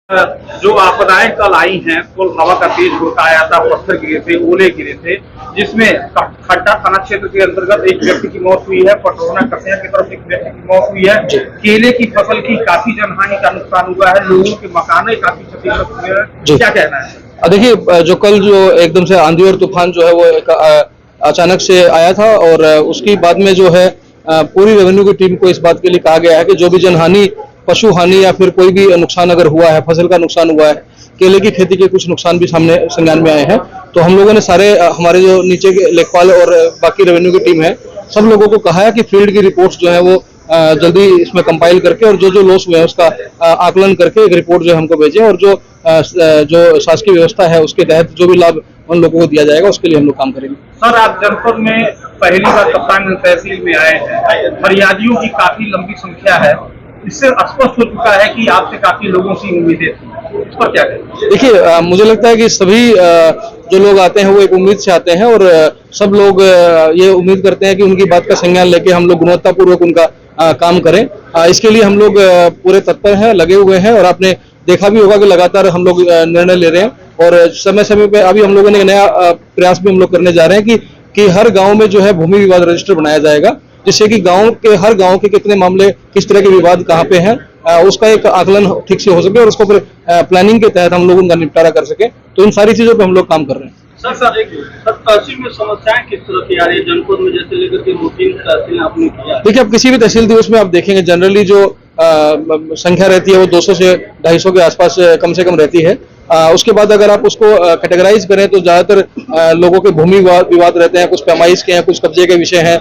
जो आपदाएं कल आई हैं, कल हवा का तेज झोंका आया था, पत्थर गिरे थे, ओले गिरे थे, जिसमें खड्डा थाना क्षेत्र के अंतर्गत एक व्यक्ति की मौत हुई है, पटरौना कसिया की तरफ एक व्यक्ति की मौत हुई है। केले की फसल की काफी जनहानि का नुकसान हुआ है, लोगों के मकान काफी क्षतिग्रस्त हुए हैं। क्या कहना है? देखिए, जो कल जो एकदम से आंधी और तूफान जो है वो एक अचानक से आया था और उसकी बाद में जो है पूरी रेवेन्यू की टीम को इस बात के लिए कहा गया है कि जो भी जनहानि, पशु हानि या फिर कोई भी नुकसान अगर हुआ है, फसल का नुकसान हुआ है, केले की खेती के कुछ नुकसान भी सामने संज्ञान में आए हैं, तो हम लोगों ने सारे हमारे जो नीचे के लेखपाल और बाकी रेवेन्यू की टीम है, सब लोगों को कहा है कि फील्ड की रिपोर्ट्स जो है वो जल्दी इसमें कंपाइल करके और जो लॉस हुए हैं उसका आकलन करके एक रिपोर्ट जो हमको भेजें और जो शासकीय व्यवस्था है उसके तहत जो भी लाभ उन लोगों को दिया जाएगा उसके लिए हम लोग काम करेंगे। सर, आप जनपद में पहली बार कप्तानगंज तहसील में आए हैं, फरियादियों की काफी लंबी संख्या है, इससे स्पष्ट हो चुका है कि आपसे काफी लोगों की उम्मीदें थी, इस पर क्या कहें? देखिए, मुझे लगता है कि सभी जो लोग आते हैं वो एक उम्मीद से आते हैं और सब लोग ये उम्मीद करते हैं कि उनकी बात का संज्ञान लेके हम लोग गुणवत्तापूर्वक उनका काम करें। इसके लिए हम लोग पूरे तत्पर हैं, लगे हुए हैं और आपने देखा भी होगा कि लगातार हम लोग निर्णय ले रहे हैं और समय समय पे अभी हम लोगों ने नया प्रयास भी हम लोग करने जा रहे हैं कि हर गांव में जो है भूमि विवाद रजिस्टर बनाया जाएगा, जिससे कि हर गांव के कितने मामले, किस तरह के विवाद कहाँ पे हैं, उसका एक आकलन ठीक से हो सके और उसको फिर प्लानिंग के तहत हम लोग उनका निपटारा कर सके। तो इन सारी चीजों पे हम लोग काम कर रहे हैं। सर, तहसील में समस्याएं किस तरह की आ रही है जनपद में, जैसे लेकर के रूटीन तहसील आपने किया? देखिए, अब किसी भी तहसील दिवस में आप देखेंगे जनरली जो संख्या रहती है वो 200 से 250 के आसपास कम से कम रहती है। उसके बाद अगर आप उसको कैटेगराइज करें तो ज्यादातर लोगों के भूमि विवाद रहते हैं, कुछ पैमाइश के हैं, कुछ कब्जे के विषय हैं,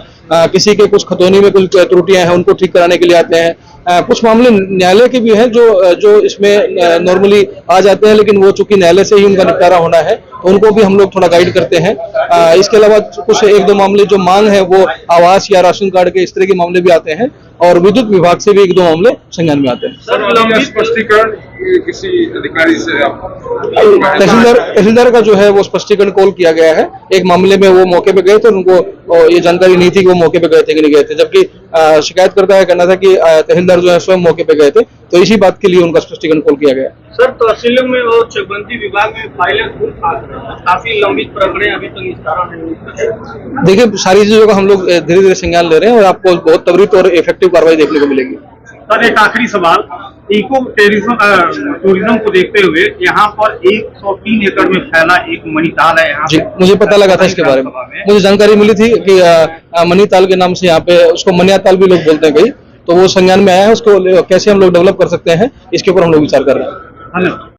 किसी के कुछ खतौनी में कुछ त्रुटियां हैं उनको ठीक कराने के लिए आते हैं, कुछ मामले न्यायालय के भी हैं जो इसमें नॉर्मली आ जाते हैं, लेकिन वो चूंकि न्यायालय से ही उनका निपटारा होना है तो उनको भी हम लोग थोड़ा गाइड करते हैं। इसके अलावा कुछ एक दो मामले जो मांग है वो आवास या राशन कार्ड के इस तरह के मामले भी आते हैं और विद्युत विभाग से भी एक दो मामले संज्ञान में आते हैं। सर, स्पष्टीकरण किसी अधिकारी से तहसीलदार का जो है वो स्पष्टीकरण कॉल किया गया है। एक मामले में वो मौके पे गए थे, उनको ये जानकारी नहीं थी कि वो मौके पे गए थे कि नहीं गए थे, जबकि शिकायतकर्ता का कहना था कि तहसीलदार जो है स्वयं मौके पे गए थे, तो इसी बात के लिए उनका स्पष्टीकरण कॉल किया गया। सर, तहसीलों में और चकबंदी विभाग में फाइलें काफी लंबित प्रकरण अभी तक निस्तारण नहीं। देखिए, सारी चीजों का हम लोग धीरे धीरे संज्ञान ले रहे हैं और आपको बहुत त्वरित और इफेक्टिव कार्रवाई देखने को मिलेगी। सर, एक आखिरी सवाल, इको टूरिज्म को देखते हुए यहाँ पर 103 एकड़ में फैला एक मणिताल है। यहाँ जी, मुझे पता लगा था इसके बारे में, मुझे जानकारी मिली थी कि मणिताल के नाम से यहाँ पे उसको मनियाताल भी लोग बोलते हैं कहीं, तो वो संज्ञान में आया है, उसको कैसे हम लोग डेवलप कर सकते हैं इसके ऊपर हम लोग विचार कर रहे हैं। धन्यवाद।